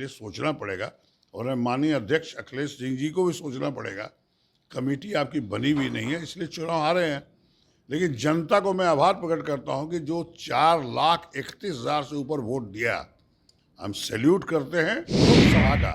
लिए सोचना पड़ेगा, और माननीय अध्यक्ष अखिलेश सिंह जी को भी सोचना पड़ेगा। कमेटी आपकी बनी हुई नहीं है, इसलिए चुनाव हारे हैं। लेकिन जनता को मैं आभार प्रकट करता हूं कि जो 4,31,000 से ऊपर वोट दिया, हम सैल्यूट करते हैं लोकसभा का।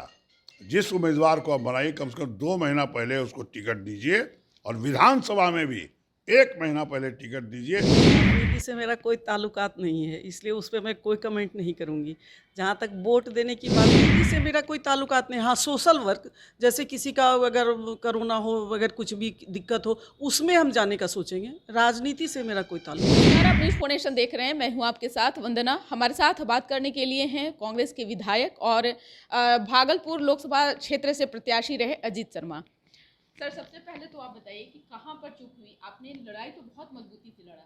जिस उम्मीदवार को आप बनाइए, कम से कम 2 महीना पहले उसको टिकट दीजिए, और विधानसभा में भी 1 महीना पहले टिकट दीजिए। राजनीति से मेरा कोई ताल्लुकात नहीं है, इसलिए उस पे मैं कोई कमेंट नहीं करूँगी। जहाँ तक वोट देने की बात है, इससे मेरा कोई ताल्लुकात नहीं। हाँ, सोशल वर्क, जैसे किसी का अगर कोरोना हो, अगर कुछ भी दिक्कत हो, उसमें हम जाने का सोचेंगे। राजनीति से मेरा कोई ताल्लुक नहीं। नमस्कार, आप न्यूज़ फोनेशन देख रहे हैं। मैं हूं आपके साथ वंदना। हमारे साथ बात करने के लिए हैं कांग्रेस के विधायक और भागलपुर लोकसभा क्षेत्र से प्रत्याशी रहे अजीत शर्मा। सर, सबसे पहले तो आप बताइए कि कहां पर चूक हुई? आपने लड़ाई तो बहुत मजबूती से लड़ा,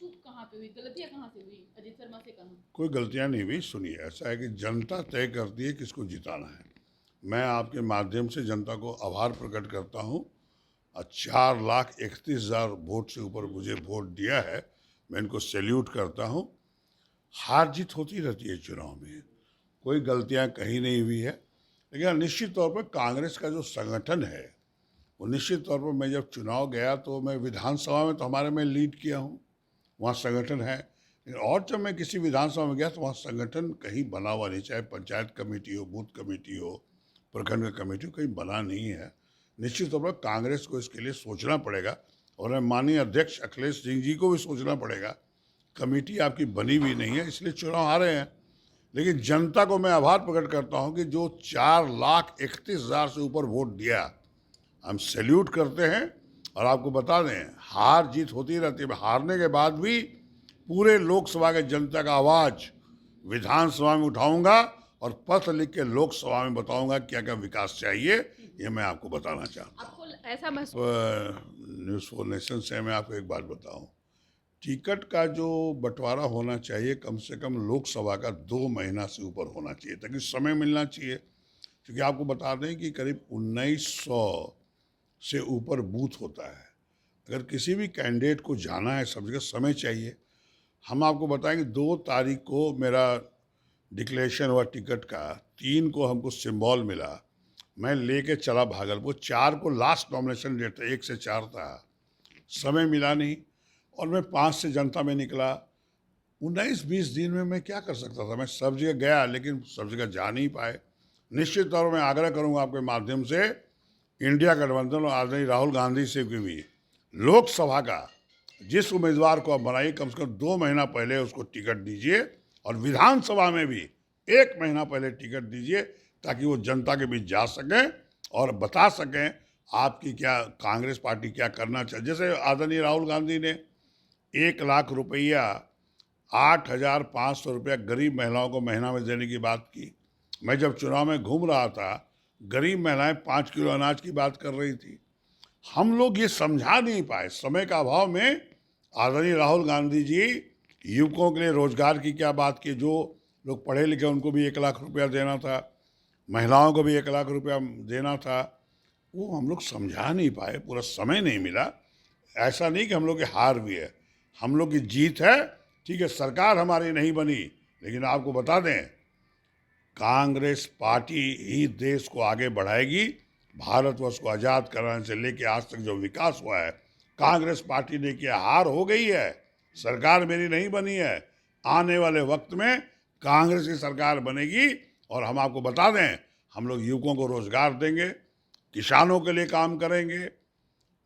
चूक कहां पे हुई, गलतियां कहां से हुई? अजीत शर्मा से कहूं। कोई गलतियां नहीं हुई। सुनिए, ऐसा है कि जनता तय करती है किसको जिताना है। मैं आपके माध्यम से जनता को आभार प्रकट करता हूं। 4,31,000 वोट से ऊपर मुझे वोट दिया है, मैं इनको सैल्यूट करता हूं। हार जीत होती रहती है चुनाव में, कोई गलतियां कहीं नहीं हुई है। लेकिन निश्चित तौर पर कांग्रेस का जो संगठन है, वो निश्चित तौर पर, मैं जब चुनाव गया तो मैं विधानसभा में तो हमारे में लीड किया हूँ, वहाँ संगठन है। लेकिन और जब मैं किसी विधानसभा में गया तो वहाँ संगठन कहीं बना हुआ नहीं, चाहे पंचायत कमेटी हो, बूथ कमेटी हो, प्रखंड का कमेटी हो, कहीं बना नहीं है। निश्चित तौर पर कांग्रेस को इसके लिए सोचना पड़ेगा, और माननीय अध्यक्ष अखिलेश सिंह जी को भी सोचना पड़ेगा। कमेटी आपकी बनी हुई नहीं है, इसलिए चुनाव हारे हैं। लेकिन जनता को मैं आभार प्रकट करता हूं कि जो 4,31,000 से ऊपर वोट दिया, हम सैल्यूट करते हैं। और आपको बता दें, हार जीत होती रहती है, हारने के बाद भी पूरे लोकसभा के जनता का आवाज विधानसभा में उठाऊंगा, और पत्र लिख के लोकसभा में बताऊंगा क्या क्या विकास चाहिए, ये मैं आपको बताना चाहता हूँ। आपको ऐसा महसूस न्यूज़ 4 नेशन से मैं आपको एक बात बताऊं, टिकट का जो बंटवारा होना चाहिए, कम से कम लोकसभा का 2 महीना से ऊपर होना चाहिए, ताकि समय मिलना चाहिए। क्योंकि आपको बता दें कि करीब 1900 से ऊपर बूथ होता है। अगर किसी भी कैंडिडेट को जाना है, सब जगह समय चाहिए। हम आपको बताएंगे 2 तारीख को मेरा डिक्लेरेशन हुआ टिकट का, 3 को हमको सिंबल मिला, मैं लेके चला भागलपुर। 4 को लास्ट नॉमिनेशन डेट था, 1 से 4 था, समय मिला नहीं, और मैं 5 से जनता में निकला। 19-20 दिन में मैं क्या कर सकता था? मैं सब जगह गया, लेकिन सब जगह जा नहीं पाए। निश्चित तौर पर मैं आग्रह करूंगा आपके माध्यम से इंडिया गठबंधन और आदरणीय राहुल गांधी से भी, लोकसभा का जिस उम्मीदवार को आप बनाइए, कम से कम 2 महीना पहले उसको टिकट दीजिए, और विधानसभा में भी 1 महीना पहले टिकट दीजिए, ताकि वो जनता के बीच जा सकें और बता सकें आपकी क्या, कांग्रेस पार्टी क्या करना चाहिए। जैसे आदरणीय राहुल गांधी ने 1,00,000 रुपया, 8,500 रुपया गरीब महिलाओं को महीना में देने की बात की। मैं जब चुनाव में घूम रहा था, गरीब महिलाएं 5 किलो अनाज की बात कर रही थी। हम लोग ये समझा नहीं पाए, समय का अभाव में। आदरणीय राहुल गांधी जी युवकों के लिए रोजगार की क्या बात की, जो लोग पढ़े लिखे उनको भी 1,00,000 रुपया देना था, महिलाओं को भी 1,00,000 रुपया देना था, वो हम लोग समझा नहीं पाए, पूरा समय नहीं मिला। ऐसा नहीं कि हम लोग की हार भी है, हम लोग की जीत है। ठीक है, सरकार हमारी नहीं बनी, लेकिन आपको बता दें, कांग्रेस पार्टी ही देश को आगे बढ़ाएगी। भारतवर्ष को आज़ाद कराने से लेकर आज तक जो विकास हुआ है, कांग्रेस पार्टी ने किया। हार हो गई है, सरकार मेरी नहीं बनी है। आने वाले वक्त में कांग्रेस की सरकार बनेगी, और हम आपको बता दें, हम लोग युवकों को रोजगार देंगे, किसानों के लिए काम करेंगे,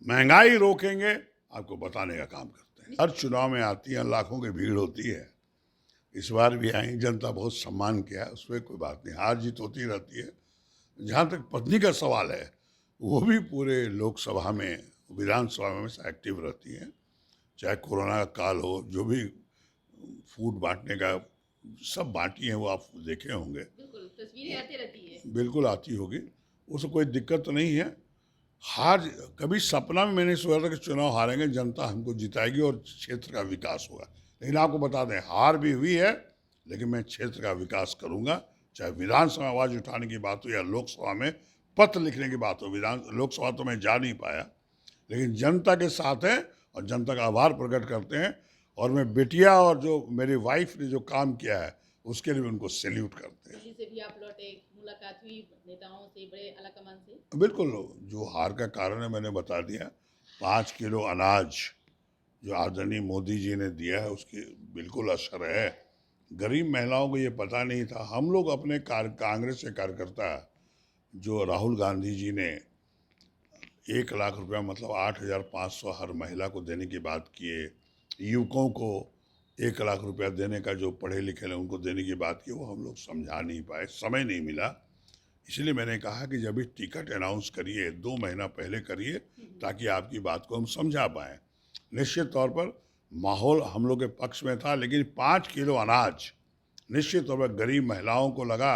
महंगाई रोकेंगे, आपको बताने का काम करते हैं। हर चुनाव में आती है, लाखों की भीड़ होती है। इस बार भी आई, जनता बहुत सम्मान किया, उसमें कोई बात नहीं, हार जीत होती रहती है। जहाँ तक पत्नी का सवाल है, वो भी पूरे लोकसभा में, विधानसभा में एक्टिव रहती है। चाहे कोरोना का काल हो, जो भी फूड बांटने का सब बांटी हैं, वो आप देखे होंगे। बिल्कुल तस्वीरें आती रहती है। बिल्कुल आती होगी, उससे कोई दिक्कत तो नहीं है। हार कभी सपना में मैंने सोचा था कि चुनाव हारेंगे, जनता हमको जिताएगी और क्षेत्र का विकास होगा। लेकिन आपको बता दें, हार भी हुई है, लेकिन मैं क्षेत्र का विकास करूंगा। चाहे विधानसभा में आवाज़ उठाने की बात हो या लोकसभा में पत्र लिखने की बात हो। लोकसभा तो मैं जा नहीं पाया, लेकिन जनता के साथ है, और जनता का आभार प्रकट करते हैं। और मैं बिटिया और जो मेरी वाइफ ने जो काम किया है, उसके लिए उनको सैल्यूट करते हैं। दिल्ली से भी आप लौटे, मुलाकात हुई नेताओं से, बड़े आलाकमान से? बिल्कुल, जो हार का कारण है मैंने बता दिया। 5 किलो अनाज जो आदरणीय मोदी जी ने दिया है उसकी बिल्कुल असर है। गरीब महिलाओं को ये पता नहीं था। हम लोग अपने कांग्रेस के कार्यकर्ता जो राहुल गांधी जी ने 1 लाख रुपया मतलब 8,500 हर महिला को देने की बात किए, युवकों को 1 लाख रुपया देने का जो पढ़े लिखे हैं उनको देने की बात की, वो हम लोग समझा नहीं पाए, समय नहीं मिला। इसलिए मैंने कहा कि जब भी टिकट अनाउंस करिए 2 महीना पहले करिए ताकि आपकी बात को हम समझा पाएँ। निश्चित तौर पर माहौल हम लोग के पक्ष में था, लेकिन 5 किलो अनाज निश्चित तौर पर गरीब महिलाओं को लगा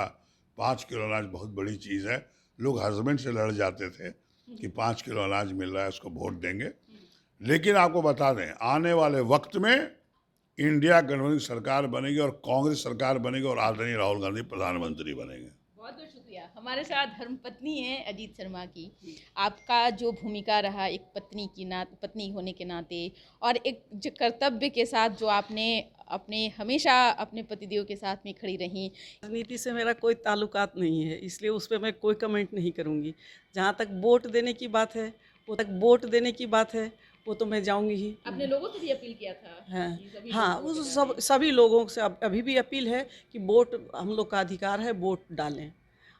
5 किलो अनाज बहुत बड़ी चीज़ है। लोग हस्बैंड से लड़ जाते थे कि 5 किलो अनाज मिल रहा है उसको वोट देंगे। लेकिन आपको बता दें, आने वाले वक्त में इंडिया गठबंधन सरकार बनेगी और कांग्रेस सरकार बनेगी और आदरणीय राहुल गांधी प्रधानमंत्री बनेंगे। बहुत बहुत शुक्रिया। हमारे साथ धर्मपत्नी है अजीत शर्मा की। आपका जो भूमिका रहा एक पत्नी होने के नाते और एक जो कर्तव्य के साथ जो आपने हमेशा अपने पतिदेव के साथ में खड़ी रही। राजनीति से मेरा कोई ताल्लुकात नहीं है, इसलिए उस पर मैं कोई कमेंट नहीं करूँगी। जहाँ तक वोट देने की बात है वो तो मैं जाऊँगी ही। अपने लोगों से भी अपील किया था? हाँ, उस सभी लोगों से अभी भी अपील है कि वोट हम लोग का अधिकार है, वोट डालें।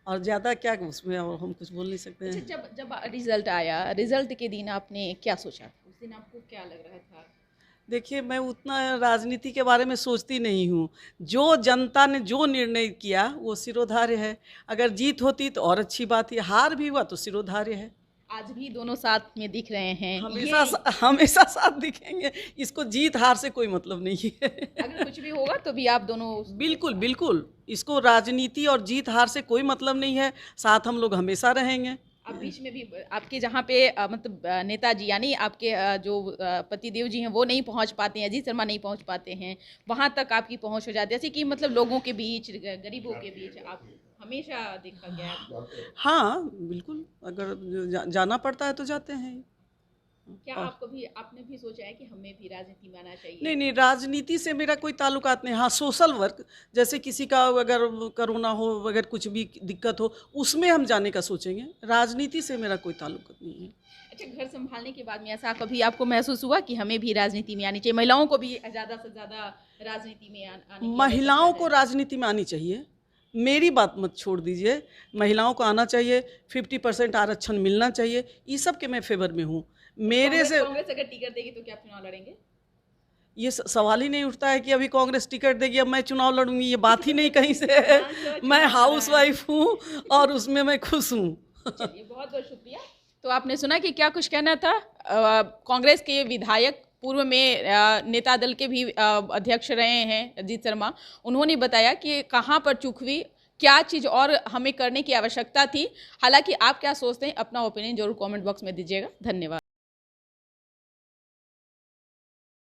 और ज़्यादा क्या उसमें और हम कुछ बोल नहीं सकते हैं। अच्छा, जब रिजल्ट आया, रिजल्ट के दिन आपने क्या सोचा? उस दिन आपको क्या लग रहा था? देखिए, मैं उतना राजनीति के बारे में सोचती नहीं हूँ। जो जनता ने जो निर्णय किया वो सिरोधार्य है। अगर जीत होती तो और अच्छी बात है, हार भी हुआ तो सिरोधार्य है। आज भी दोनों साथ में दिख रहे हैं, हमेशा साथ दिखेंगे। इसको जीत हार से कोई मतलब नहीं है। अगर कुछ भी होगा तो भी आप दोनों बिल्कुल इसको राजनीति और जीत हार से कोई मतलब नहीं है। साथ हम लोग हमेशा रहेंगे। अब बीच में भी आपके जहाँ पे मतलब नेताजी यानी आपके जो पतिदेव जी हैं वो नहीं पहुँच पाते हैं, अजीत शर्मा नहीं पहुँच पाते हैं, वहाँ तक आपकी पहुँच हो जाती है। जैसे कि मतलब लोगों के बीच, गरीबों के बीच आप हमेशा देखा गया है। हाँ बिल्कुल, अगर जाना पड़ता है तो जाते हैं। क्या आपने भी सोचा है कि हमें भी राजनीति में आना चाहिए? नहीं, राजनीति से मेरा कोई ताल्लुकात नहीं। हाँ, सोशल वर्क, जैसे किसी का अगर कोरोना हो, अगर कुछ भी दिक्कत हो, उसमें हम जाने का सोचेंगे। राजनीति से मेरा कोई ताल्लुक नहीं है। अच्छा, घर संभालने के बाद में ऐसा कभी आपको महसूस हुआ कि हमें भी राजनीति में आनी चाहिए, महिलाओं को भी ज़्यादा से ज़्यादा राजनीति में आने? महिलाओं को राजनीति में आनी चाहिए, मेरी बात मत छोड़ दीजिए। महिलाओं को आना चाहिए, 50% आरक्षण मिलना चाहिए, ये सब के मैं फेवर में हूँ। मेरे से कांग्रेस अगर टिकट देगी तो क्या आप चुनाव लड़ेंगे? ये सवाल ही नहीं उठता है कि अभी कांग्रेस टिकट देगी अब मैं चुनाव लड़ूंगी, ये बात ही नहीं कहीं से है। मैं हाउस वाइफ हूँ और उसमें मैं खुश हूँ। चलिए, बहुत बहुत शुक्रिया। तो आपने सुना कि क्या कुछ कहना था। कांग्रेस के विधायक, पूर्व में नेता दल के भी अध्यक्ष रहे हैं अजीत शर्मा, उन्होंने बताया कि कहाँ पर चूक हुई, क्या चीज़ और हमें करने की आवश्यकता थी। हालांकि आप क्या सोचते हैं, अपना ओपिनियन जरूर कमेंट बॉक्स में दीजिएगा। धन्यवाद।